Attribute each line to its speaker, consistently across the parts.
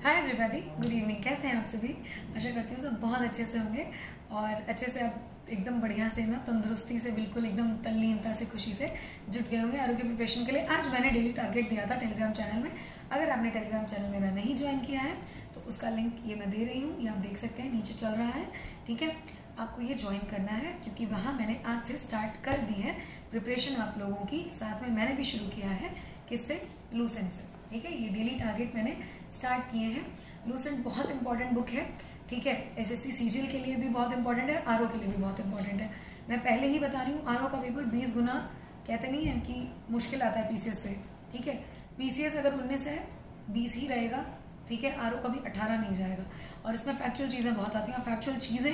Speaker 1: Hi everybody, good evening. कैसे हैं आप सभी? आशा करती हूँ सब बहुत अच्छे से होंगे और अच्छे से आप एकदम बढ़िया से ना तंदुरुस्ती से बिल्कुल एकदम तल्लीनता से खुशी से जुट गए होंगे आरोग्य प्रिपरेशन के लिए। आज मैंने डेली टारगेट दिया था टेलीग्राम चैनल में। अगर आपने टेलीग्राम चैनल मेरा नहीं ज्वाइन किया है तो उसका लिंक ये मैं दे रही हूँ, ये आप देख सकते हैं नीचे चल रहा है। ठीक है, आपको ये ज्वाइन करना है क्योंकि वहाँ मैंने आज से स्टार्ट कर दी है प्रिपरेशन आप लोगों की। साथ में मैंने भी शुरू किया है किससे, लूसेंट से। ठीक है, ये डेली टारगेट मैंने स्टार्ट किए हैं। लूसेंट बहुत इंपॉर्टेंट बुक है। ठीक है, एसएससी सीजीएल के लिए भी बहुत इंपॉर्टेंट है, आरओ के लिए भी बहुत इंपॉर्टेंट है। मैं पहले ही बता रही हूँ, आरओ का पेपर 20 गुना कहते नहीं है कि मुश्किल आता है पीसीएस से। ठीक है, पीसीएस अगर 19 है 20 ही रहेगा। ठीक है, आरओ कभी 18 नहीं जाएगा। और इसमें फैक्चुअल चीजें बहुत आती हैं। फैक्चुअल चीजें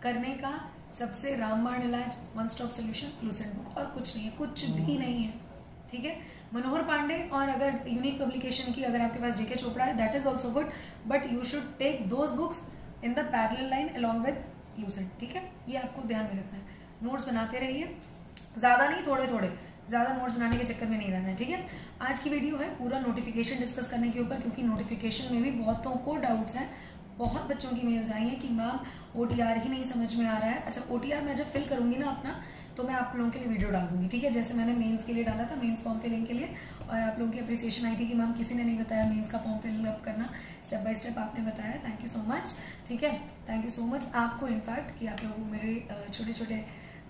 Speaker 1: करने का सबसे रामबाण इलाज, one stop solution Lucent book, और कुछ नहीं है, कुछ भी नहीं है। ठीक है, मनोहर पांडे और अगर यूनिक पब्लिकेशन की अगर आपके पास जेके चोपड़ा है that is also good, but you should take those books in the parallel line along with Lucent. ठीक है, ये आपको ध्यान में रखना है। नोट्स बनाते रहिए, ज्यादा नहीं, थोड़े थोड़े, ज्यादा नोट्स बनाने के चक्कर में नहीं रहना है। ठीक है, आज की वीडियो है पूरा नोटिफिकेशन डिस्कस करने के ऊपर, क्योंकि नोटिफिकेशन में भी बहुतों को डाउट्स हैं। बहुत बच्चों की मेल्स आई हैं कि मैम ओटीआर ही नहीं समझ में आ रहा है। अच्छा, ओटीआर मैं जब फिल करूंगी ना अपना, तो मैं आप लोगों के लिए वीडियो डाल दूंगी। ठीक है, जैसे मैंने मेंस के लिए डाला था, मेंस फॉर्म फिलिंग के लिए, और आप लोगों की अप्रिसिएशन आई थी कि मैम किसी ने नहीं बताया मेंस का फॉर्म फिल अप करना, स्टेप बाय स्टेप आपने बताया, थैंक यू सो मच। ठीक है, थैंक यू सो मच आपको इनफैक्ट कि आप लोग मेरे छोटे छोटे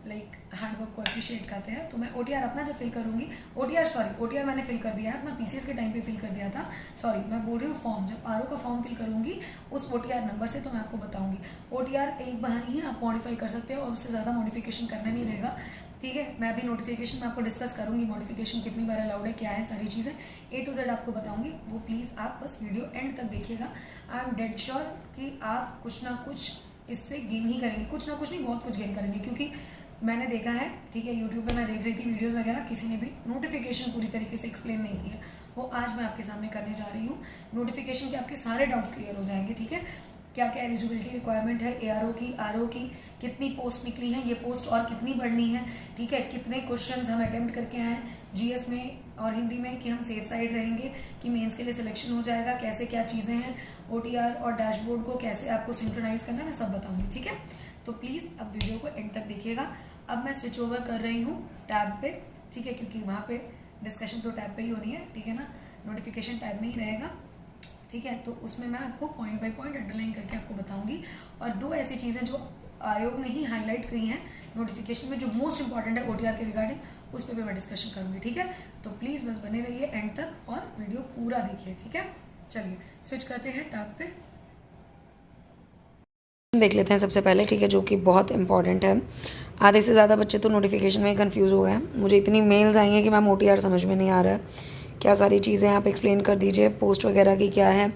Speaker 1: लाइक हार्डवर्क को अप्रिशिएट करते हैं। तो मैं ओटीआर अपना जब फिल करूंगी, ओटीआर मैंने फिल कर दिया है अपना, पीसीएस के टाइम पे फिल कर दिया था। सॉरी, मैं बोल रही हूँ फॉर्म, जब आरओ का फॉर्म फिल करूंगी उस ओटीआर नंबर से, तो मैं आपको बताऊंगी। ओटीआर एक बार ही आप मॉडिफाई कर सकते हो और उससे ज्यादा मॉडिफिकेशन करना नहीं रहेगा। ठीक है, मैं अभी नोटिफिकेशन में आपको डिस्कस करूंगी, मॉडिफिकेशन कितनी बार अलाउड है, क्या है, सारी चीजें ए टू जेड आपको बताऊंगी। वो प्लीज आप बस वीडियो एंड तक देखिएगा। आई एम डेड श्योर कि आप कुछ ना कुछ इससे गेन ही करेंगे, कुछ ना कुछ नहीं, बहुत कुछ गेन करेंगे। क्योंकि मैंने देखा है, ठीक है, यूट्यूब पे मैं देख रही थी वीडियोस वगैरह, किसी ने भी नोटिफिकेशन पूरी तरीके से एक्सप्लेन नहीं किया। वो आज मैं आपके सामने करने जा रही हूँ। नोटिफिकेशन के आपके सारे डाउट्स क्लियर हो जाएंगे। ठीक है, क्या क्या एलिजिबिलिटी रिक्वायरमेंट है एआरओ की, आरओ की, कितनी पोस्ट निकली है, ये पोस्ट और कितनी बढ़नी है। ठीक है, कितने क्वेश्चंस हम अटेम्प्ट करके आए जीएस में और हिंदी में, कि हम सेफ साइड रहेंगे, कि मेंस के लिए सिलेक्शन हो जाएगा, कैसे क्या चीजें हैं, ओटीआर और डैशबोर्ड को कैसे आपको सिंक्रोनाइज करना है, मैं सब बताऊंगी। ठीक है, तो प्लीज अब वीडियो को एंड तक देखिएगा। अब मैं स्विच ओवर कर रही हूँ टैब पे। ठीक है, क्योंकि वहां पे डिस्कशन तो टैब पे ही होनी है। ठीक है ना, नोटिफिकेशन टैब में ही रहेगा। ठीक है, तो उसमें मैं आपको पॉइंट बाय पॉइंट अंडरलाइन करके आपको बताऊंगी। और दो ऐसी चीजें जो आयोग ने ही हाईलाइट की हैं नोटिफिकेशन में, जो मोस्ट इंपॉर्टेंट है ओटीआर के रिगार्डिंग, उस पर भी मैं डिस्कशन करूंगी। ठीक है, तो प्लीज बस बने रहिए एंड तक और वीडियो पूरा देखिए। ठीक है, चलिए स्विच करते हैं टैब पे, देख लेते हैं सबसे पहले। ठीक है, जो कि बहुत इंपॉर्टेंट है। आधे से ज़्यादा बच्चे तो नोटिफिकेशन में ही कंफ्यूज हो गए हैं। मुझे इतनी मेल्स आई हैं कि मैम ओटीआर समझ में नहीं आ रहा है, क्या सारी चीज़ें आप एक्सप्लेन कर दीजिए, पोस्ट वगैरह की क्या है।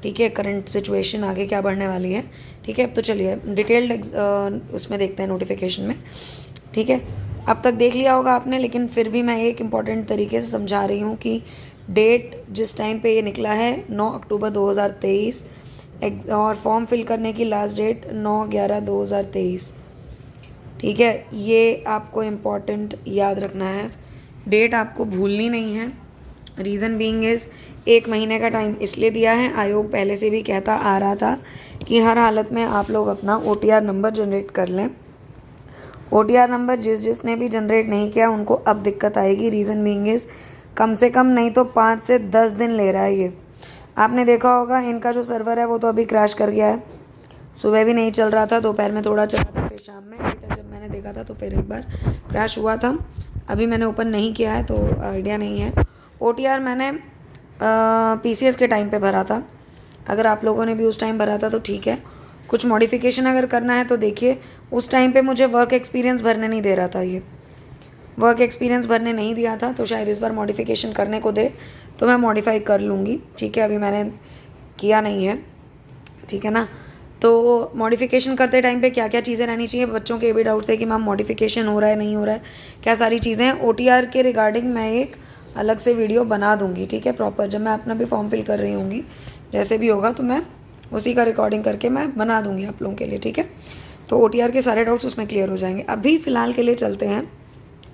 Speaker 1: ठीक है, करंट सिचुएशन आगे क्या बढ़ने वाली है। ठीक है, तो चलिए डिटेल्ड उसमें देखते हैं नोटिफिकेशन में। ठीक है, अब तक देख लिया होगा आपने, लेकिन फिर भी मैं एक इम्पॉर्टेंट तरीके से समझा रही हूँ कि डेट जिस टाइम पे ये निकला है 9 अक्टूबर 2023, और फॉर्म फिल करने की लास्ट डेट 9/11/2023। ठीक है, ये आपको इम्पॉर्टेंट याद रखना है, डेट आपको भूलनी नहीं है। रीज़न बीइंग इज़, 1 महीने का टाइम इसलिए दिया है, आयोग पहले से भी कहता आ रहा था कि हर हालत में आप लोग अपना ओटीआर नंबर जनरेट कर लें। ओटीआर नंबर जिसने भी जनरेट नहीं किया उनको अब दिक्कत आएगी। रीज़न बीइंग इज़, कम से कम नहीं तो 5 से 10 दिन ले रहा है ये। आपने देखा होगा इनका जो सर्वर है वो तो अभी क्रैश कर गया है। सुबह भी नहीं चल रहा था, दोपहर में थोड़ा चला था, फिर शाम में, अभी तक जब मैंने देखा था तो फिर एक बार क्रैश हुआ था। अभी मैंने ओपन नहीं किया है तो आइडिया नहीं है। ओटीआर मैंने पीसीएस के टाइम पे भरा था, अगर आप लोगों ने भी उस टाइम भरा था तो ठीक है। कुछ मॉडिफिकेशन अगर करना है तो देखिए, उस टाइम पे मुझे वर्क एक्सपीरियंस भरने नहीं दे रहा था, ये वर्क एक्सपीरियंस भरने नहीं दिया था, तो शायद इस बार मॉडिफिकेशन करने को दे तो मैं मॉडिफाई कर लूँगी। ठीक है, अभी मैंने किया नहीं है। ठीक है ना, तो मॉडिफिकेशन करते टाइम पे क्या क्या चीज़ें रहनी चाहिए। बच्चों के भी डाउट थे कि मैम मॉडिफिकेशन हो रहा है नहीं हो रहा है, क्या सारी चीज़ें हैं। ओटीआर के रिगार्डिंग मैं एक अलग से वीडियो बना दूँगी। ठीक है, प्रॉपर जब मैं अपना भी फॉर्म फिल कर रही होंगी, जैसे भी होगा तो मैं उसी का रिकॉर्डिंग करके मैं बना दूँगी आप लोगों के लिए। ठीक है, तो ओटीआर के सारे डाउट्स उसमें क्लियर हो जाएंगे। अभी फ़िलहाल के लिए चलते हैं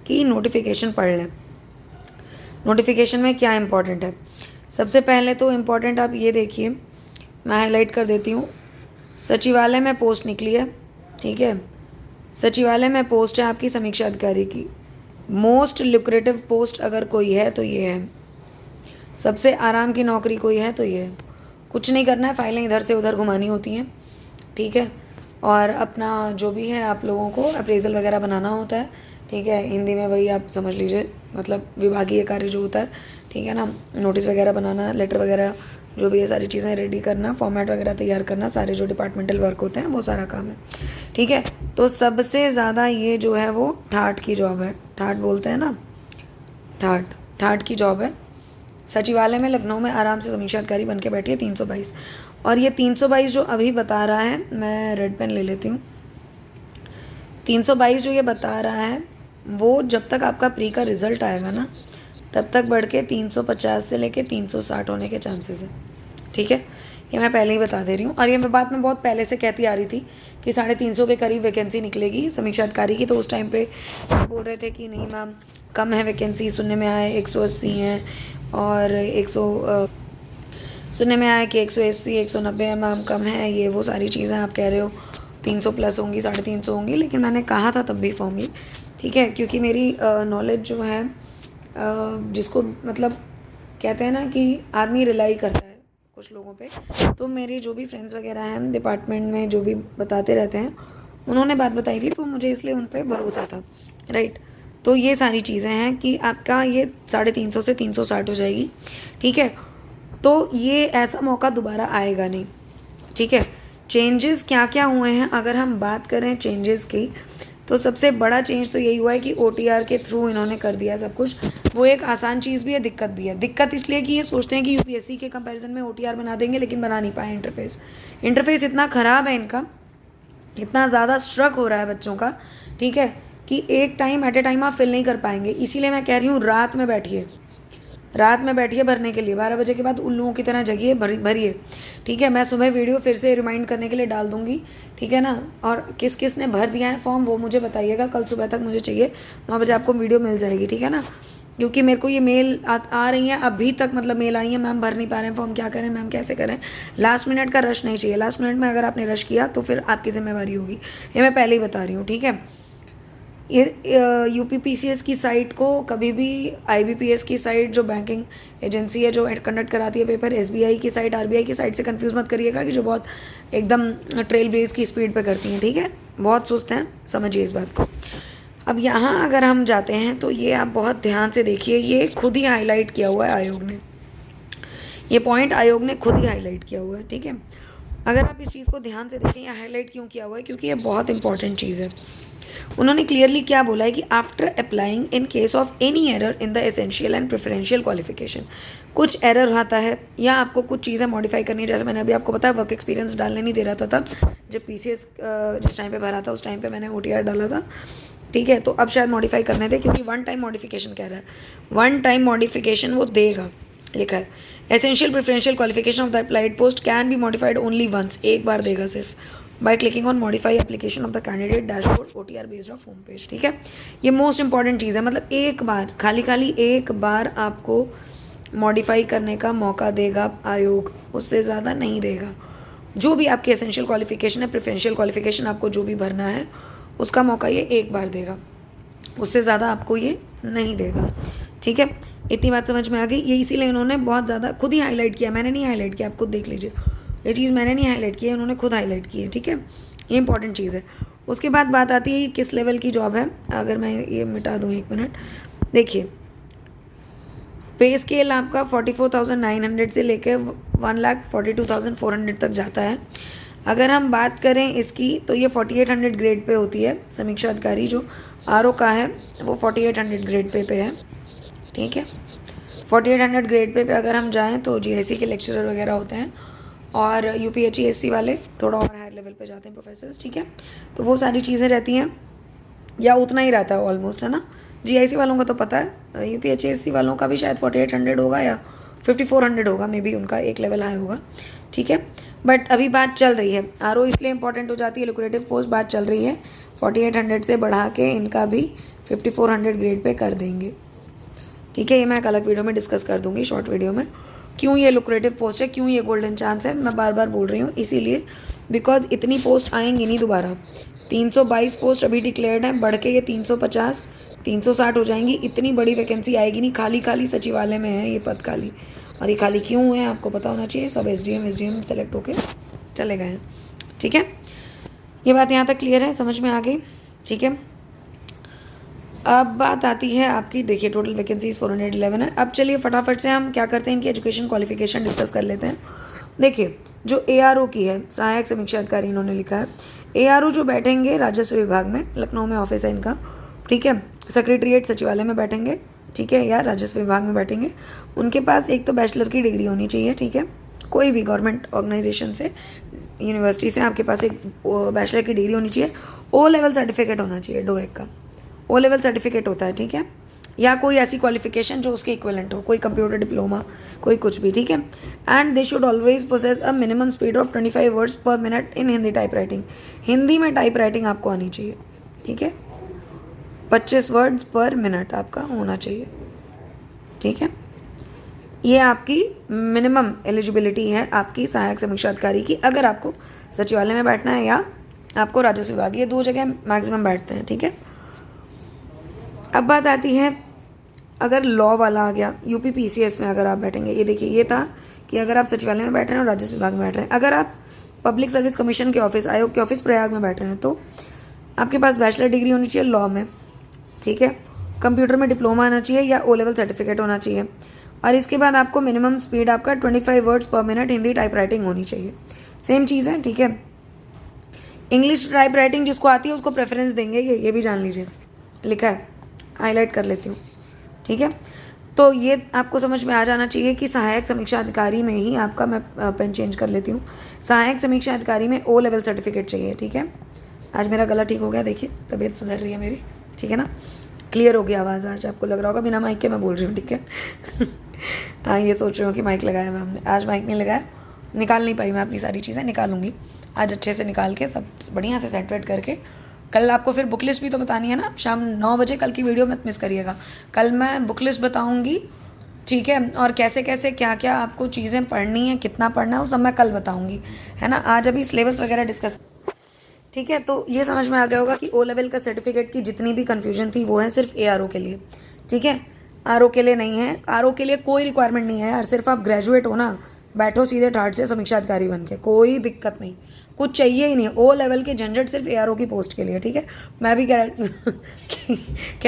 Speaker 1: कि नोटिफिकेशन पढ़ लें। नोटिफिकेशन में क्या इंपॉर्टेंट है, सबसे पहले तो इम्पॉर्टेंट आप ये देखिए
Speaker 2: मैं हाईलाइट कर देती हूँ। सचिवालय में पोस्ट निकली है, ठीक है। सचिवालय में पोस्ट है आपकी समीक्षा अधिकारी की। मोस्ट लुक्रेटिव पोस्ट अगर कोई है तो ये है, सबसे आराम की नौकरी कोई है तो ये है। कुछ नहीं करना है, फाइलें इधर से उधर घुमानी होती हैं, ठीक है। और अपना जो भी है आप लोगों को अप्रेजल वगैरह बनाना होता है, ठीक है। हिंदी में वही आप समझ लीजिए, मतलब विभागीय कार्य जो होता है, ठीक है ना। नोटिस वगैरह बनाना, लेटर वगैरह, जो भी ये सारी चीज़ें रेडी करना, फॉर्मेट वगैरह तैयार करना, सारे जो डिपार्टमेंटल वर्क होते हैं वो सारा काम है, ठीक है। तो सबसे ज़्यादा ये जो है वो ठाठ की जॉब है, ठाठ बोलते हैं ना, ठाठ की जॉब है। सचिवालय में लखनऊ में आराम से समीक्षा अधिकारी बन के बैठी है 322। और ये 322 जो अभी बता रहा है, मैं रेड पेन ले लेती हूँ। 322 जो ये बता रहा है वो जब तक आपका प्री का रिज़ल्ट आएगा ना, तब तक बढ़ के 350 से लेके 360 होने के चांसेस हैं, ठीक है। ये मैं पहले ही बता दे रही हूँ। और ये बात मैं बहुत पहले से कहती आ रही थी कि 350 के करीब वैकेंसी निकलेगी समीक्षा अधिकारी की। तो उस टाइम पे बोल रहे थे कि नहीं मैम कम है वैकेंसी, सुनने में आया 180 हैं और सुनने में आया कि 180 190 है मैम, कम है, ये वो सारी चीज़ें आप कह रहे हो 300 प्लस होंगी, 350 होंगी। लेकिन मैंने कहा था तब भी फॉर्मली, ठीक है, क्योंकि मेरी नॉलेज जो है जिसको मतलब कहते हैं ना कि आदमी रिलाई करता है कुछ लोगों पे, तो मेरे जो भी फ्रेंड्स वगैरह हैं डिपार्टमेंट में जो भी बताते रहते हैं, उन्होंने बात बताई थी तो मुझे इसलिए उन पर भरोसा था, राइट। तो ये सारी चीज़ें हैं कि आपका ये 350 से 360 हो जाएगी, ठीक है। तो ये ऐसा मौका दोबारा आएगा नहीं, ठीक है। चेंजेस क्या क्या हुए हैं अगर हम बात करें चेंजेस की, तो सबसे बड़ा चेंज तो यही हुआ है कि OTR के थ्रू इन्होंने कर दिया सब कुछ। वो एक आसान चीज़ भी है, दिक्कत भी है। दिक्कत इसलिए कि ये सोचते हैं कि UPSC के कंपैरिजन में OTR बना देंगे, लेकिन बना नहीं पाए। इंटरफेस इतना ख़राब है इनका, इतना ज़्यादा स्ट्रक हो रहा है बच्चों का, ठीक है, कि एक टाइम एट ए टाइम आप फिल नहीं कर पाएंगे। इसीलिए मैं कह रही हूँ रात में बैठिए भरने के लिए। 12 बजे के बाद उल्लुओं की तरह जगिए, भरिए, ठीक है। मैं सुबह वीडियो फिर से रिमाइंड करने के लिए डाल दूँगी, ठीक है ना। और किस किस ने भर दिया है फॉर्म वो मुझे बताइएगा, कल सुबह तक मुझे चाहिए, 9 बजे आपको वीडियो मिल जाएगी, ठीक है ना। क्योंकि मेरे को ये मेल आ रही हैं अभी तक, मतलब मेल आई है, मैम भर नहीं पा रहे हैं फॉर्म, क्या करें मैम, कैसे करें। लास्ट मिनट का रश नहीं चाहिए। लास्ट मिनट में अगर आपने रश किया तो फिर आपकी जिम्मेवारी होगी, ये मैं पहले ही बता रही हूँ, ठीक है। ये UPPCS की साइट को कभी भी IBPS की साइट जो बैंकिंग एजेंसी है जो कंडक्ट कराती है पेपर, SBI की साइट, RBI की साइट से कंफ्यूज मत करिएगा कि जो बहुत एकदम ट्रेल ब्लेज की स्पीड पे करती हैं, ठीक है। बहुत सुस्त हैं, समझिए इस बात को। अब यहाँ अगर हम जाते हैं तो ये आप बहुत ध्यान से देखिए, ये खुद ही हाईलाइट किया हुआ है आयोग ने, ये पॉइंट आयोग ने खुद ही हाईलाइट किया हुआ है, ठीक है। अगर आप इस चीज़ को ध्यान से देखें, यह हाईलाइट क्यों किया हुआ है, क्योंकि ये बहुत इंपॉर्टेंट चीज़ है। उन्होंने क्लियरली क्या बोला है कि after applying in case of any error in the essential and preferential qualification, कुछ एरर आता है या आपको कुछ चीज़ें मॉडिफाई करनी है। जैसे मैंने अभी आपको बताया वर्क एक्सपीरियंस डालने नहीं दे रहा था तब, जब PCS जिस टाइम पे भरा था उस टाइम पे मैंने OTR डाला था, ठीक है। तो अब शायद मॉडिफाई करने थे, क्योंकि 1 टाइम मॉडिफिकेशन कह रहा है, 1 टाइम मॉडिफिकेशन वो देगा, लिखा है। Essential preferential qualification of the applied post can be modified only once, एक बार देगा सिर्फ, by clicking on modify application of the candidate dashboard OTR based of home page, ठीक है। ये मोस्ट इंपॉर्टेंट चीज़ है, मतलब एक बार, खाली एक बार आपको मॉडिफाई करने का मौका देगा आयोग, उससे ज़्यादा नहीं देगा। जो भी आपकी एसेंशियल क्वालिफिकेशन है, प्रेफरेंशियल क्वालिफिकेशन आपको जो भी भरना है, उसका मौका ये एक बार देगा, उससे ज़्यादा आपको ये नहीं देगा, ठीक है। इतनी बात समझ में आ गई। ये इसीलिए इन्होंने बहुत ज़्यादा खुद ही हाईलाइट किया, मैंने नहीं हाईलाइट किया, आप खुद देख लीजिए, ये चीज़ मैंने नहीं हाईलाइट की है, उन्होंने खुद हाईलाइट की है, ठीक है। ये इंपॉर्टेंट चीज़ है। उसके बाद बात आती है ये किस लेवल की जॉब है। अगर मैं ये मिटा दूँ 1 मिनट, देखिए पे स्केल आपका 44,900 से लेकर 1,42,400 तक जाता है। अगर हम बात करें इसकी तो ये 4800 ग्रेड पे होती है। समीक्षा अधिकारी जो RO का है वो 4800 ग्रेड पे है, ठीक है। 4800 ग्रेड पे अगर हम जाएं तो GIC के लेक्चरर वगैरह होते हैं, और UPHESC वाले थोड़ा और हायर लेवल पे जाते हैं, प्रोफेसर्स, ठीक है। तो वो सारी चीज़ें रहती हैं, या उतना ही रहता है ऑलमोस्ट, है ना। GIC वालों का तो पता है, UPHESC वालों का भी शायद 4800 होगा या 5400 होगा, मे बी उनका एक लेवल हाई होगा, ठीक है। बट अभी बात चल रही है, RO इसलिए इंपॉर्टेंट हो जाती है, लुक्रेटिव पोस्ट, बात चल रही है 4800 से बढ़ा के इनका भी 5400 ग्रेड पे कर देंगे, ठीक है। ये मैं एक अलग वीडियो में डिस्कस कर दूंगी, शॉर्ट वीडियो में। क्यों ये लुक्रेटिव पोस्ट है, क्यों ये गोल्डन चांस है, मैं बार बार बोल रही हूँ इसीलिए, बिकॉज इतनी पोस्ट आएंगी नहीं दोबारा। 322 पोस्ट अभी डिक्लेयर्ड है, बढ़ के ये 350 360 हो जाएंगी। इतनी बड़ी वैकेंसी आएगी नहीं, खाली खाली सचिवालय में है ये पद खाली। और ये खाली क्यों हुए हैं आपको पता होना चाहिए, सब एसडीएम सेलेक्ट होके चले गए हैं। ठीक है, ये बात यहाँ तक क्लियर है, समझ में आ गई। ठीक है, अब बात आती है आपकी, देखिए टोटल वैकेंसीज 411 है। अब चलिए फटाफट से हम क्या करते हैं, इनकी एजुकेशन क्वालिफिकेशन डिस्कस कर लेते हैं। देखिए जो एआरओ की है, सहायक समीक्षा अधिकारी इन्होंने लिखा है, एआरओ जो बैठेंगे राजस्व विभाग में, लखनऊ में ऑफिस है इनका। ठीक है, सेक्रेटरीट सचिवालय में बैठेंगे, ठीक है, या राजस्व विभाग में बैठेंगे। उनके पास एक तो बैचलर की डिग्री होनी चाहिए। ठीक है, कोई भी गवर्नमेंट ऑर्गेनाइजेशन से, यूनिवर्सिटी से आपके पास एक बैचलर की डिग्री होनी चाहिए। ओ लेवल सर्टिफिकेट होना चाहिए, डोएक का ओ लेवल सर्टिफिकेट होता है। ठीक है, या कोई ऐसी क्वालिफिकेशन जो उसके इक्विवेलेंट हो, कोई कंप्यूटर डिप्लोमा, कोई कुछ भी। ठीक है, and they should always possess a minimum speed of 25 words per minute in Hindi type writing. Hindi में टाइप राइटिंग आपको आनी चाहिए। ठीक है, 25 वर्ड्स पर मिनट आपका होना चाहिए। ठीक है, ये आपकी मिनिमम एलिजिबिलिटी है आपकी सहायक समीक्षा अधिकारी की, अगर आपको सचिवालय में बैठना है या आपको राजस्व विभाग, ये दो जगह मैक्सिमम बैठते हैं। ठीक है, अब बात आती है, अगर लॉ वाला आ गया, यूपी पीसीएस में अगर आप बैठेंगे, ये देखिए ये था कि अगर आप सचिवालय में बैठ रहे हैं और राजस्व विभाग में बैठ रहे हैं, अगर आप पब्लिक सर्विस कमीशन के ऑफिस, आयोग के ऑफिस प्रयाग में बैठ रहे हैं, तो आपके पास बैचलर डिग्री होनी चाहिए लॉ में। ठीक है, कंप्यूटर में डिप्लोमा आना चाहिए या ओ लेवल सर्टिफिकेट होना चाहिए। और इसके बाद आपको मिनिमम स्पीड आपका 25 words per minute Hindi type writing होनी चाहिए। सेम चीज़ है। ठीक है, इंग्लिश टाइप राइटिंग जिसको आती है उसको प्रेफरेंस देंगे, ये भी जान लीजिए, लिखा है, हाईलाइट कर लेती हूँ। ठीक है, तो ये आपको समझ में आ जाना चाहिए कि सहायक समीक्षा अधिकारी में ही आपका, मैं पेन चेंज कर लेती हूँ, सहायक समीक्षा अधिकारी में ओ लेवल सर्टिफिकेट चाहिए। ठीक है, आज मेरा गला ठीक हो गया, देखिए तबीयत सुधर रही है मेरी। ठीक है ना, क्लियर हो गया आवाज़, आज आपको लग रहा होगा बिना माइक के मैं बोल रही हूँ। ठीक है हाँ, ये सोच रही हूँ कि माइक लगाया मैं, हमने आज माइक नहीं लगाया, निकाल नहीं पाई मैं अपनी सारी चीज़ें, निकालूंगी आज अच्छे से, निकाल के सब बढ़िया से सेट वेट करके। कल आपको फिर बुक लिस्ट भी तो बतानी है ना, शाम 9 बजे कल की वीडियो मत मिस करिएगा। कल मैं बुक लिस्ट बताऊंगी। ठीक है, और कैसे कैसे क्या क्या आपको चीज़ें पढ़नी है, कितना पढ़ना है, वो सब मैं कल बताऊंगी, है ना। आज अभी सिलेबस वगैरह डिस्कस। ठीक है, तो ये समझ में आ गया होगा कि ओ लेवल का सर्टिफिकेट की जितनी भी कन्फ्यूजन थी वो है सिर्फ एआरओ के लिए। ठीक है, आरओ के लिए नहीं है, आरओ के लिए कोई रिक्वायरमेंट नहीं है यार, सिर्फ आप ग्रेजुएट हो ना, बैठो सीधे ठाट से समीक्षा अधिकारी बन के, कोई दिक्कत नहीं, कुछ चाहिए ही नहीं। ओ लेवल के झंझट सिर्फ एआरओ की पोस्ट के लिए। ठीक है, मैं भी कहते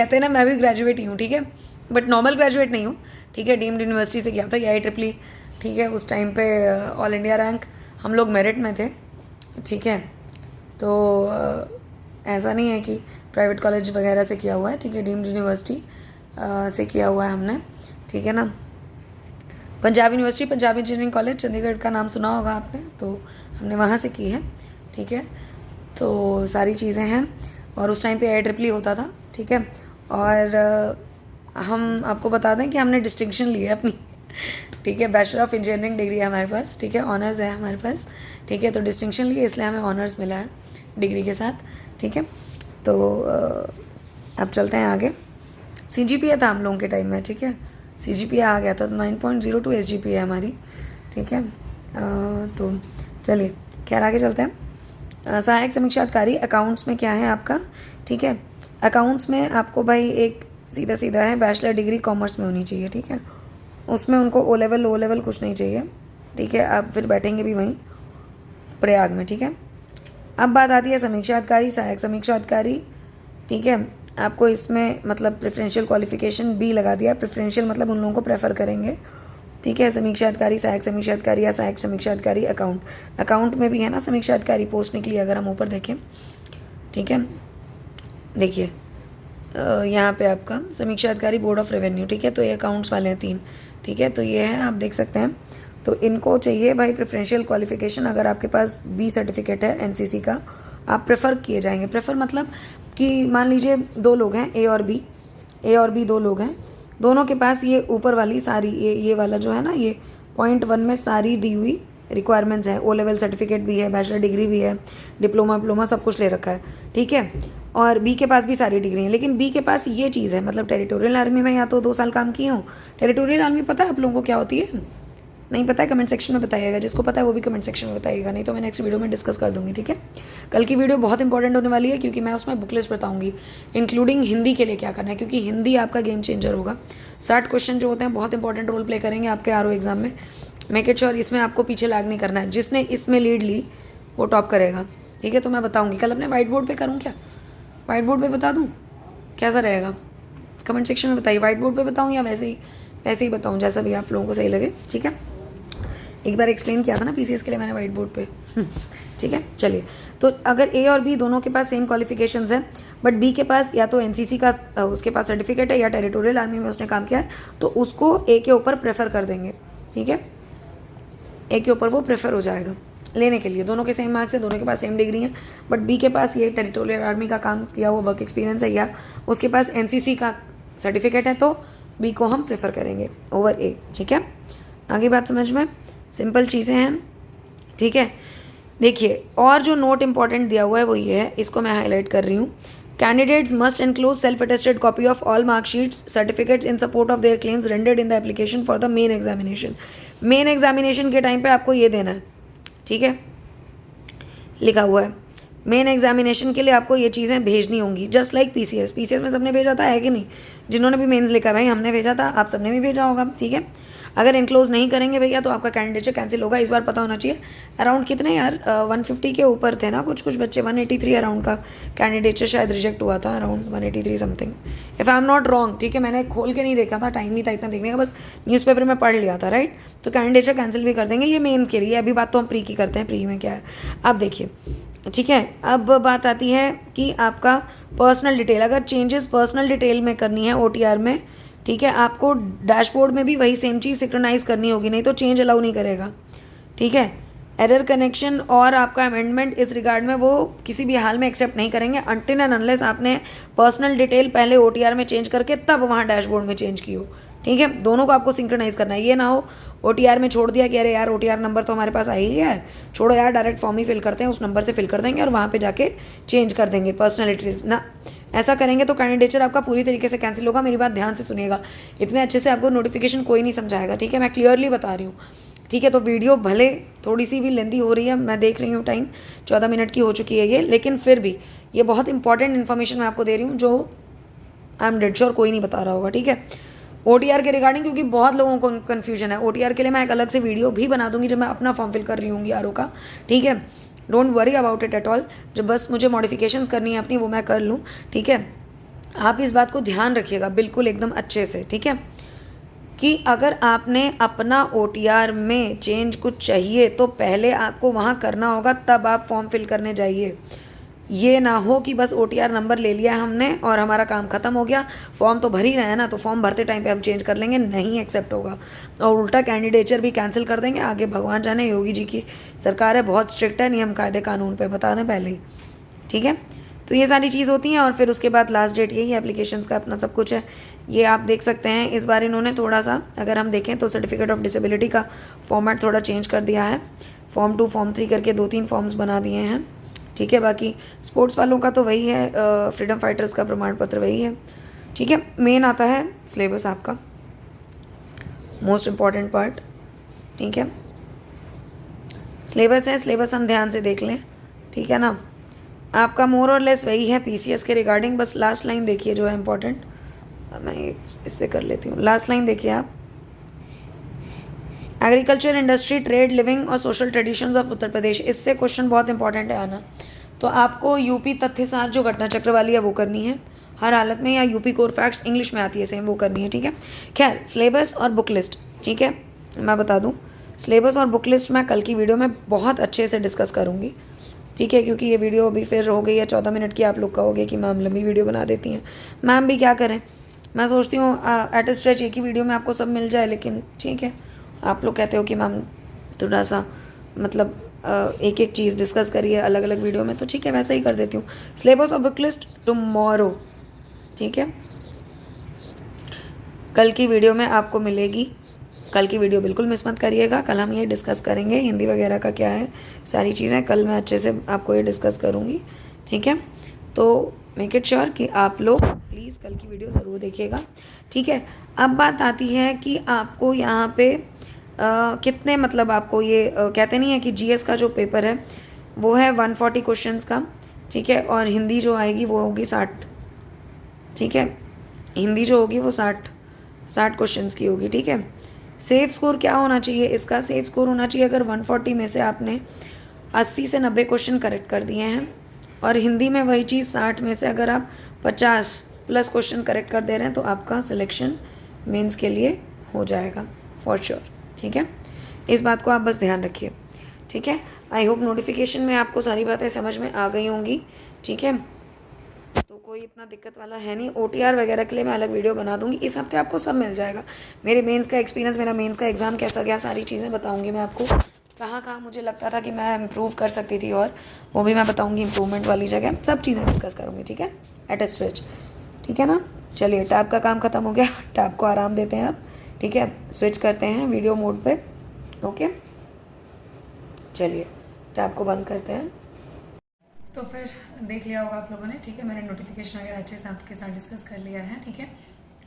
Speaker 2: हैं ना, मैं भी ग्रेजुएट ही हूँ। ठीक है, बट नॉर्मल ग्रेजुएट नहीं हूँ। ठीक है, डीम्ड यूनिवर्सिटी से किया था, IEEE। ठीक है, उस टाइम पे ऑल इंडिया रैंक, हम लोग मेरिट में थे। ठीक है, तो ऐसा नहीं है कि प्राइवेट कॉलेज वगैरह से किया हुआ है। ठीक है, डीम्ड यूनिवर्सिटी से किया हुआ है हमने। ठीक है ना, Punjab university, Punjab engineering college Chandigarh का नाम सुना होगा आपने, तो हमने वहाँ से की है। ठीक है, तो सारी चीज़ें हैं, और उस टाइम पे IEEE होता था। ठीक है, और हम आपको बता दें कि हमने डिस्टिंक्शन ली है अपनी। ठीक है, बैचलर ऑफ इंजीनियरिंग डिग्री है हमारे पास। ठीक है, ऑनर्स है हमारे पास। ठीक है, तो डिस्टिंक्शन लिए इसलिए हमें ऑनर्स मिला है डिग्री के साथ। ठीक है, तो अब चलते हैं आगे। CGPA था हम लोगों के टाइम में। ठीक है, CGPA आ गया था, 9.02 SGPA है हमारी। ठीक है, तो चलिए खैर आगे चलते हैं। सहायक समीक्षा अधिकारी अकाउंट्स में क्या है आपका। ठीक है, अकाउंट्स में आपको भाई एक सीधा सीधा है, बैचलर डिग्री कॉमर्स में होनी चाहिए। ठीक है, उसमें उनको ओ लेवल कुछ नहीं चाहिए। ठीक है, आप फिर बैठेंगे भी वहीं प्रयाग में। ठीक है, अब बात आती है समीक्षा अधिकारी, सहायक समीक्षा अधिकारी। ठीक है, आपको इसमें मतलब प्रेफरेंशियल क्वालिफिकेशन भी लगा दिया। प्रेफरेंशियल मतलब उन लोगों को प्रेफर करेंगे। ठीक है, समीक्षा अधिकारी, सहायक समीक्षा अधिकारी या सहायक समीक्षा अधिकारी अकाउंट में भी है ना समीक्षा अधिकारी पोस्ट निकली, अगर हम ऊपर देखें। ठीक है, देखिए यहाँ पे आपका समीक्षा अधिकारी बोर्ड ऑफ रेवेन्यू। ठीक है, तो ये अकाउंट्स वाले हैं 3। ठीक है, तो ये है, आप देख सकते हैं। तो इनको चाहिए भाई प्रेफरेंशियल क्वालिफिकेशन, अगर आपके पास B सर्टिफिकेट है NCC का, आप प्रेफर किए जाएंगे। प्रेफर मतलब कि मान लीजिए 2 लोग हैं, A और B 2 लोग हैं, दोनों के पास ये ऊपर वाली सारी ये वाला जो है ना, ये पॉइंट 1 में सारी दी हुई रिक्वायरमेंट्स है। ओ लेवल सर्टिफिकेट भी है, बैचलर डिग्री भी है, डिप्लोमा सब कुछ ले रखा है। ठीक है, और B के पास भी सारी डिग्री हैं, लेकिन B के पास ये चीज़ है, मतलब टेरिटोरियल आर्मी में या तो 2 साल काम किए हों। टेरिटोरियल आर्मी पता है आप लोगों को क्या होती है? नहीं पता है कमेंट सेक्शन में बताइएगा, जिसको पता है वो भी कमेंट सेक्शन में बताइएगा, नहीं तो मैं नेक्स्ट वीडियो में डिस्कस कर दूँगी, ठीक है। कल की वीडियो बहुत इंपॉर्टेंट होने वाली है क्योंकि मैं उसमें बुक लिस्ट बताऊँगी, इंक्लूडिंग हिंदी के लिए क्या करना है, क्योंकि हिंदी आपका गेम चेंजर होगा। 60 क्वेश्चन जो होते हैं बहुत इंपॉर्टेंट रोल प्ले करेंगे आपके आरओ एग्जाम में। मेक इट श्योर इसमें आपको पीछे लैग नहीं करना है, जिसने इसमें लीड ली वो टॉप करेगा, ठीक है। तो मैं बताऊँगी कल अपने वाइट बोर्ड पर करूँ क्या, वाइट बोर्ड पर बता दूँ कैसा रहेगा, कमेंट सेक्शन में बताइए। वाइट बोर्ड पे बताऊँ या वैसे ही बताऊँ, जैसा भी आप लोगों को सही लगे, ठीक है। एक बार एक्सप्लेन किया था ना पीसीएस के लिए मैंने वाइट बोर्ड पे, ठीक है। चलिए, तो अगर ए और बी दोनों के पास सेम क्वालिफिकेशंस हैं, बट बी के पास या तो एनसीसी का उसके पास सर्टिफिकेट है या टेरिटोरियल आर्मी में उसने काम किया है, तो उसको ए के ऊपर प्रेफर कर देंगे, ठीक है। ए के ऊपर वो प्रेफर हो जाएगा लेने के लिए। दोनों के सेम मार्क्स है, दोनों के पास सेम डिग्री है, बट बी के पास ये टेरिटोरियल आर्मी का काम किया हुआ वर्क एक्सपीरियंस है या उसके पास एनसीसी का सर्टिफिकेट है, तो बी को हम प्रेफर करेंगे ओवर ए, ठीक है। आगे बात समझ में, सिंपल चीज़ें हैं, ठीक है। देखिए, और जो नोट इम्पॉर्टेंट दिया हुआ है वो ये है, इसको मैं हाईलाइट कर रही हूँ। Candidates must enclose self attested copy of all marksheets certificates in support of their claims rendered in the application for the main examination. Main examination के टाइम पे आपको ये देना है, ठीक है, लिखा हुआ है। मेन एग्जामिनेशन के लिए आपको ये चीज़ें भेजनी होंगी, जस्ट लाइक पीसीएस में सबने भेजा था, है कि नहीं। जिन्होंने भी मेंस लिखा भाई हमने भेजा था, आप सबने भी भेजा होगा, ठीक है। अगर इनक्लोज नहीं करेंगे भैया तो आपका कैंडिडेचर कैंसिल होगा। इस बार पता होना चाहिए अराउंड कितने यार 150 के ऊपर थे ना कुछ बच्चे, 183 अराउंड का कैंडिडेचर शायद रिजेक्ट हुआ था, around 183 something if I am not wrong, ठीक है। मैंने खोल के नहीं देखा था, टाइम नहीं था इतना देखने का, बस न्यूज़पेपर में पढ़ लिया था, राइट। तो कैंडिडेचर कैंसिल भी कर देंगे, ये मेन के लिए। अभी बात तो हम प्री की करते हैं, प्री में क्या है आप देखिए, ठीक है। अब बात आती है कि आपका पर्सनल डिटेल, अगर चेंजेस पर्सनल डिटेल में करनी है ओटीआर में, ठीक है, आपको डैशबोर्ड में भी वही सेम चीज़ सिंक्रोनाइज करनी होगी, नहीं तो चेंज अलाउ नहीं करेगा, ठीक है। एरर कनेक्शन और आपका अमेंडमेंट इस रिगार्ड में वो किसी भी हाल में एक्सेप्ट नहीं करेंगे अनटिल एंड अनलेस आपने पर्सनल डिटेल पहले ओटीआर में चेंज करके तब वहाँ डैशबोर्ड में चेंज की हो, ठीक है। दोनों को आपको सिंक्रोनाइज करना है, ये ना हो ओटीआर में छोड़ दिया कि अरे यार ओटीआर नंबर तो हमारे पास आ ही है, छोड़ो यार डायरेक्ट फॉर्म ही फिल करते हैं, उस नंबर से फिल कर देंगे और वहाँ पे जाके चेंज कर देंगे पर्सनल डिटेल्स ना। ऐसा करेंगे तो कैंडिडेचर आपका पूरी तरीके से कैंसिल होगा। मेरी बात ध्यान से सुनिएगा, इतने अच्छे से आपको नोटिफिकेशन कोई नहीं समझाएगा, ठीक है। मैं क्लियरली बता रही हूँ, ठीक है। तो वीडियो भले थोड़ी सी भी लेंदी हो रही है, मैं देख रही हूँ टाइम 14 मिनट की हो चुकी है ये, लेकिन फिर भी ये बहुत इंपॉर्टेंट इन्फॉर्मेशन मैं आपको दे रही हूँ जो आई एम डेड श्योर कोई नहीं बता रहा होगा, ठीक है। ओटीआर के रिगार्डिंग, क्योंकि बहुत लोगों को कन्फ्यूजन है, ओटीआर के लिए मैं एक अलग से वीडियो भी बना दूंगी जब मैं अपना फॉर्म फिल कर रही हूँगी आरओ का, ठीक है। Don't worry about it at all, जब बस मुझे मॉडिफिकेशंस करनी है अपनी वो मैं कर लूँ, ठीक है। आप इस बात को ध्यान रखिएगा बिल्कुल एकदम अच्छे से, ठीक है, कि अगर आपने अपना ओटीआर में चेंज कुछ चाहिए तो पहले आपको वहाँ करना होगा, तब आप फॉर्म फिल करने जाइए। ये ना हो कि बस ओटीआर नंबर ले लिया हमने और हमारा काम ख़त्म हो गया, फॉर्म तो भर ही रहे हैं ना, तो फॉर्म भरते टाइम पे हम चेंज कर लेंगे, नहीं एक्सेप्ट होगा और उल्टा कैंडिडेचर भी कैंसिल कर देंगे। आगे भगवान जाने, योगी जी की सरकार है, बहुत स्ट्रिक्ट है नियम कायदे कानून पे, बता दें पहले ही, ठीक है। तो ये सारी चीज़ होती हैं और फिर उसके बाद लास्ट डेट यही एप्लीकेशंस का अपना सब कुछ है, ये आप देख सकते हैं। इस बार इन्होंने थोड़ा सा अगर हम देखें तो सर्टिफिकेट ऑफ डिसेबिलिटी का फॉर्मेट थोड़ा चेंज कर दिया है, फॉर्म 2 फॉर्म 3 करके 2-3 फॉर्म्स बना दिए हैं, ठीक है। बाकी स्पोर्ट्स वालों का तो वही है, फ्रीडम फाइटर्स का प्रमाण पत्र वही है, ठीक है। मेन आता है सिलेबस आपका, मोस्ट इम्पॉर्टेंट पार्ट, ठीक है। सिलेबस है, सिलेबस हम ध्यान से देख लें, ठीक है ना। आपका मोर और लेस वही है पीसीएस के रिगार्डिंग, बस लास्ट लाइन देखिए जो है इम्पॉर्टेंट, मैं इससे कर लेती हूँ। लास्ट लाइन देखिए आप, एग्रीकल्चर इंडस्ट्री ट्रेड लिविंग और social traditions of Uttar Pradesh, इससे क्वेश्चन बहुत इंपॉर्टेंट है आना। तो आपको यूपी तथ्यसार जो घटना चक्र वाली है वो करनी है हर हालत में, या यूपी कोर फैक्ट्स इंग्लिश में आती है सेम, वो करनी है, ठीक है। खैर सिलेबस और बुक लिस्ट, ठीक है, मैं बता दूँ सिलेबस और बुक लिस्ट मैं कल की वीडियो में बहुत अच्छे से डिस्कस करूँगी, ठीक है, क्योंकि ये वीडियो अभी फिर हो गई है 14 मिनट की। आप लोग कहोगे कि मैम लंबी वीडियो बना देती हैं, मैम भी क्या करें, मैं सोचती हूँ एट अ स्ट्रेच एक ही वीडियो में आपको सब मिल जाए, लेकिन ठीक है आप लोग कहते हो कि मैम थोड़ा सा मतलब एक एक चीज़ डिस्कस करिए अलग अलग वीडियो में, तो ठीक है वैसा ही कर देती हूँ। सिलेबस और बुक लिस्ट टुमारो, ठीक है, कल की वीडियो में आपको मिलेगी। कल की वीडियो बिल्कुल मिस मत करिएगा, कल हम ये डिस्कस करेंगे हिंदी वगैरह का क्या है, सारी चीज़ें कल मैं अच्छे से आपको ये डिस्कस करूँगी, ठीक है। तो मेक इट श्योर कि आप लोग प्लीज़ कल की वीडियो ज़रूर देखिएगा, ठीक है। अब बात आती है कि आपको यहाँ पे कितने मतलब आपको ये कहते नहीं है कि जीएस का जो पेपर है वो है 140 क्वेश्चंस का, ठीक है, और हिंदी जो आएगी वो होगी 60, ठीक है, हिंदी जो होगी वो 60 क्वेश्चंस की होगी, ठीक है। सेफ स्कोर क्या होना चाहिए इसका? सेफ स्कोर होना चाहिए अगर 140 में से आपने 80 से 90 क्वेश्चन करेक्ट कर दिए हैं, और हिंदी में वही चीज़ 60 में से अगर आप 50 प्लस क्वेश्चन करेक्ट कर दे रहे हैं तो आपका सिलेक्शन मेंस के लिए हो जाएगा फॉर श्योर, ठीक है। इस बात को आप बस ध्यान रखिए, ठीक है। आई होप नोटिफिकेशन में आपको सारी बातें समझ में आ गई होंगी, ठीक है। तो कोई इतना दिक्कत वाला है नहीं। OTR वगैरह के लिए मैं अलग वीडियो बना दूंगी। इस हफ्ते आपको सब मिल जाएगा, मेरे मेंस का एक्सपीरियंस, मेरा मेंस का एग्ज़ाम कैसा गया, सारी चीज़ें बताऊंगी मैं आपको। कहाँ कहाँ मुझे लगता था कि मैं इम्प्रूव कर सकती थी और वो भी मैं बताऊंगी, इम्प्रूवमेंट वाली जगह सब चीज़ें डिस्कस करूँगी, ठीक है, एट ए स्ट्रेच, ठीक है ना। चलिए, टैब का काम ख़त्म हो गया, टैब को आराम देते हैं अब, ठीक है। स्विच करते हैं वीडियो मोड पे, ओके। चलिए, टैब को बंद करते हैं।
Speaker 1: तो फिर देख लिया होगा आप लोगों ने, ठीक है। मैंने नोटिफिकेशन वगैरह अच्छे से आपके साथ डिस्कस कर लिया है, ठीक है।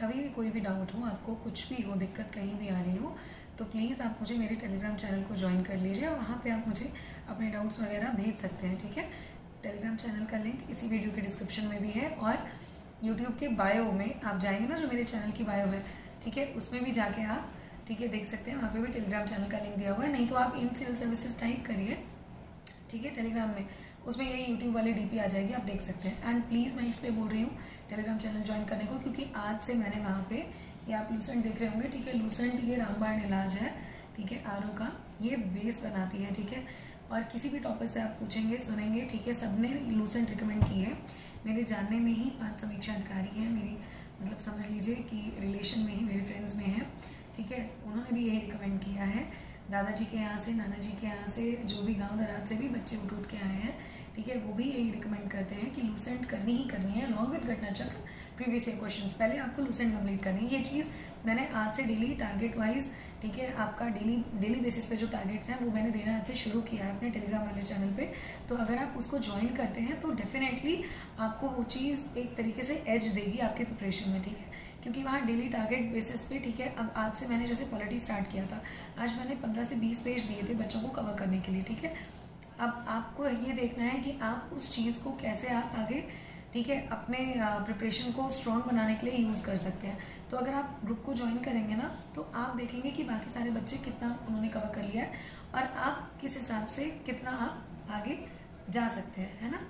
Speaker 1: कभी भी कोई भी डाउट हो, आपको कुछ भी हो, दिक्कत कहीं भी आ रही हो, तो प्लीज़ आप मुझे मेरे टेलीग्राम चैनल को ज्वाइन कर लीजिए, और वहाँ पे आप मुझे अपने डाउट्स वगैरह भेज सकते हैं, ठीक है। टेलीग्राम चैनल का लिंक इसी वीडियो के डिस्क्रिप्शन में भी है, और यूट्यूब के बायो में आप जाएंगे ना, जो मेरे चैनल की बायो है, ठीक है, उसमें भी जाके आप, ठीक है, देख सकते हैं, वहाँ पे भी टेलीग्राम चैनल का लिंक दिया हुआ है। नहीं तो आप इन सिविल सर्विसेज टाइप करिए, ठीक है, टेलीग्राम में, उसमें यही यूट्यूब वाली डीपी आ जाएगी, आप देख सकते हैं। एंड प्लीज़ मैं इसलिए बोल रही हूँ टेलीग्राम चैनल ज्वाइन करने को, क्योंकि आज से मैंने वहाँ पे, ये आप लूसेंट देख रहे होंगे, ठीक है, लूसेंट ये रामबाण इलाज है, ठीक है, आरओ का, ये बेस बनाती है, ठीक है। और किसी भी टॉपिक से आप पूछेंगे, सुनेंगे, ठीक है, सबने लूसेंट रिकमेंड की है। मेरे जानने में ही 5 समीक्षा अधिकारी हैं, मेरी मतलब समझ लीजिए कि रिलेशन में ही, मेरे फ्रेंड्स में हैं, ठीक है, उन्होंने भी यही रिकमेंड किया है। दादाजी के यहाँ से, नाना जी के यहाँ से, जो भी गांव दराज से भी बच्चे उठ के आए हैं, ठीक है, वो भी यही रिकमेंड करते हैं कि लूसेंट करनी ही करनी है, अलॉन्ग विद घटना चक्र, प्रीवियस ईयर क्वेश्चंस। पहले आपको लूसेंट कंप्लीट करनी है, ये चीज़ मैंने आज से डेली टारगेट वाइज, ठीक है, आपका डेली बेसिस पे जो टारगेट्स हैं वो मैंने देना आज से शुरू किया है अपने टेलीग्राम वाले चैनल पे। तो अगर आप उसको ज्वाइन करते हैं तो डेफिनेटली आपको वो चीज़ एक तरीके से एज देगी आपके प्रिपरेशन में, ठीक है, क्योंकि वहाँ डेली टारगेट बेसिस पे, ठीक है। अब आज से मैंने जैसे पॉलिटी स्टार्ट किया था, आज मैंने 15 से 20 पेज दिए थे बच्चों को कवर करने के लिए, ठीक है। अब आपको ये देखना है कि आप उस चीज़ को कैसे आप आगे, ठीक है, अपने प्रिपरेशन को स्ट्रॉन्ग बनाने के लिए यूज़ कर सकते हैं। तो अगर आप ग्रुप को ज्वाइन करेंगे ना, तो आप देखेंगे कि बाकी सारे बच्चे कितना उन्होंने कवर कर लिया है, और आप किस हिसाब से कितना आप आगे जा सकते हैं, है ना।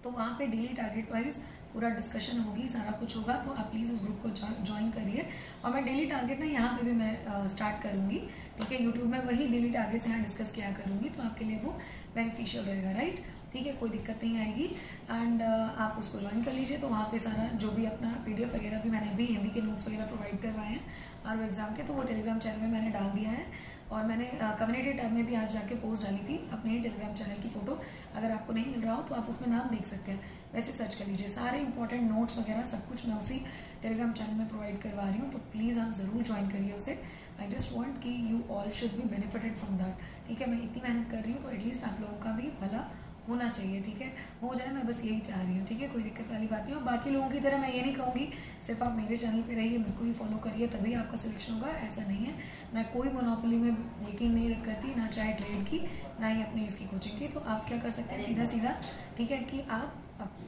Speaker 1: तो वहाँ पे डेली टारगेट वाइज पूरा डिस्कशन होगी, सारा कुछ होगा। तो आप प्लीज़ उस ग्रुप को ज्वाइन करिए। और मैं डेली टारगेट ना यहाँ पे भी मैं स्टार्ट करूँगी, ठीक है, यूट्यूब में वही डेली टारगेट्स यहाँ डिस्कस किया करूँगी, तो आपके लिए वो बेनिफिशियल रहेगा, राइट, ठीक है, कोई दिक्कत नहीं आएगी। एंड आप उसको ज्वाइन कर लीजिए। तो वहाँ पे सारा जो भी अपना PDF वगैरह भी मैंने अभी हिंदी के नोट्स वगैरह प्रोवाइड करवाए हैं और वो एग्जाम के, तो वो टेलीग्राम चैनल में मैंने डाल दिया है। और मैंने कम्युनिटी टैब में भी आज जाके पोस्ट डाली थी अपने ही टेलीग्राम चैनल की फ़ोटो। अगर आपको नहीं मिल रहा हो तो आप उसमें नाम देख सकते हैं, वैसे सर्च कर लीजिए। सारे इंपॉर्टेंट नोट्स वगैरह सब कुछ मैं उसी टेलीग्राम चैनल में प्रोवाइड करवा रही हूँ, तो प्लीज़ आप ज़रूर ज्वाइन करिए उसे। आई जस्ट वॉन्ट कि you all should be benefited from that, ठीक है। मैं इतनी मेहनत कर रही हूँ तो एटलीस्ट आप लोगों का भी भला होना चाहिए, ठीक है, हो जाए, मैं बस यही चाह रही हूँ, ठीक है, कोई दिक्कत वाली बात नहीं। और बाकी लोगों की तरह मैं ये नहीं कहूँगी सिर्फ आप मेरे चैनल पे रहिए, मेरे को ही फॉलो करिए तभी आपका सिलेक्शन होगा, ऐसा नहीं है। मैं कोई मोनोपोली में यकीन नहीं करती, ना चाहे ट्रेड की, ना ही अपने इसकी कोचिंग की। तो आप क्या कर सकते हैं, सीधा सीधा, ठीक है, कि आप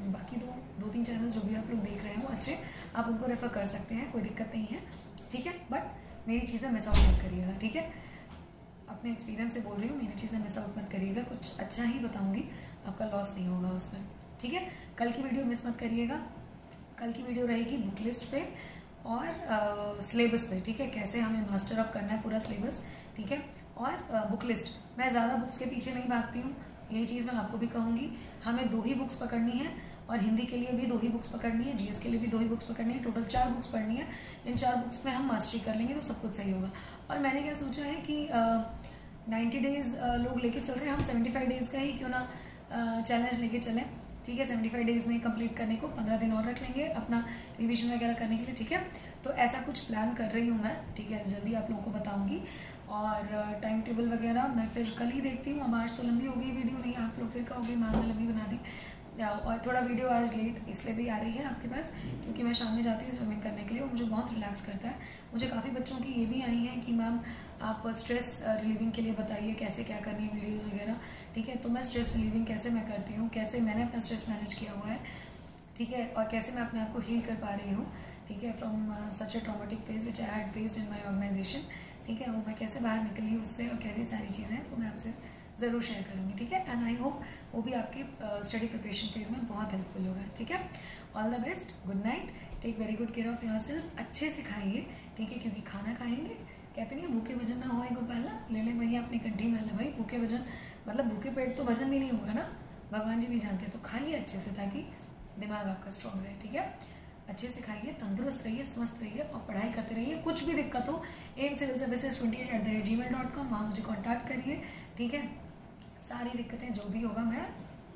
Speaker 1: बाकी दो तीन चैनल जो भी आप लोग देख रहे हो अच्छे, आप उनको रेफर कर सकते हैं, कोई दिक्कत नहीं है, ठीक है। बट मेरी चीज़ें मिस आउट मत करिएगा, ठीक है, अपने एक्सपीरियंस से बोल रही हूँ, मेरी चीज़ें मिस आउट मत करिएगा, कुछ अच्छा ही बताऊंगी, आपका लॉस नहीं होगा उसमें, ठीक है। कल की वीडियो मिस मत करिएगा। कल की वीडियो रहेगी बुक लिस्ट पे और सिलेबस पे, ठीक है, कैसे हमें मास्टर अप करना है पूरा सिलेबस, ठीक है। और बुक लिस्ट, मैं ज़्यादा बुक्स के पीछे नहीं भागती हूँ, यही चीज़ मैं आपको भी कहूँगी। हमें 2 ही बुक्स पकड़नी है, और हिंदी के लिए भी 2 ही बुक्स पकड़नी है, GS के लिए भी 2 ही बुक्स पकड़नी है, टोटल 4 बुक्स पढ़नी है। इन 4 बुक्स में हम मास्टरी कर लेंगे तो सब कुछ सही होगा। और मैंने क्या सोचा है कि 90 डेज लोग लेके चल रहे हैं, हम 75 डेज का ही क्यों ना चैलेंज लेके चलें, ठीक है। 75 डेज में कंप्लीट करने को 15 दिन और रख लेंगे अपना रिवीजन वगैरह करने के लिए, ठीक है। तो ऐसा कुछ प्लान कर रही हूँ मैं, ठीक है, जल्दी आप लोगों को बताऊंगी। और टाइम टेबल वगैरह मैं फिर कल ही देखती हूँ। अब आज तो लंबी हो गई वीडियो, नहीं आप लोग फिर कहोगे मैम ने लंबी बना दी, और थोड़ा वीडियो आज लेट इसलिए भी आ रही है आपके पास क्योंकि मैं शाम में जाती हूँ स्विमिंग करने के लिए, वो मुझे बहुत रिलैक्स करता है। मुझे काफ़ी बच्चों की ये भी आई हैं कि मैम आप स्ट्रेस रिलीविंग के लिए बताइए कैसे क्या करनी है वीडियोस वगैरह, ठीक है। तो मैं स्ट्रेस रिलीविंग कैसे मैं करती हूँ, कैसे मैंने अपना स्ट्रेस मैनेज किया हुआ है, ठीक है, और कैसे मैं अपने आप को हील कर पा रही हूँ, ठीक है, from such a traumatic phase which I had faced in my organisation, ठीक है, और मैं कैसे बाहर निकली हूँ उससे और कैसी सारी चीज़ें हैं, तो मैं आपसे ज़रूर शेयर करूँगी, ठीक है। एंड आई होप वो भी आपके स्टडी प्रिपरेशन फेज में बहुत हेल्पफुल होगा, ठीक है। All the best, good night, take very good care of your self, अच्छे से खाइए, ठीक है, क्योंकि खाना खाएंगे, कहते नहीं भूखे भजन ना होए गोपाला, ले ले भैया अपनी कंठी में ले भाई, भूखे भजन मतलब भूखे पेट तो भजन भी नहीं होगा ना, भगवान जी भी जानते हैं। तो खाइए अच्छे से ताकि दिमाग आपका स्ट्रॉन्ग रहे, ठीक है। अच्छे से खाइए, तंदुरुस्त रहिए, स्वस्थ रहिए और पढ़ाई करते रहिए। कुछ भी दिक्कत हो aimcivilservices28@gmail.com, वहाँ मुझे कांटेक्ट करिए, ठीक है। सारी दिक्कतें जो भी होगा मैं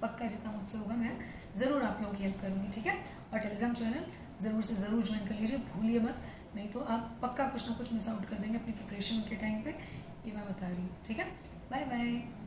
Speaker 1: पक्का जितना मुझसे होगा मैं ज़रूर आप लोगों की हेल्प करूँगी, ठीक है। और टेलीग्राम चैनल ज़रूर से ज़रूर ज्वाइन कर लीजिए, भूलिए मत, नहीं तो आप पक्का कुछ ना कुछ मिस आउट कर देंगे अपनी प्रिपरेशन के टाइम पे, ये मैं बता रही हूँ, ठीक है। Bye bye.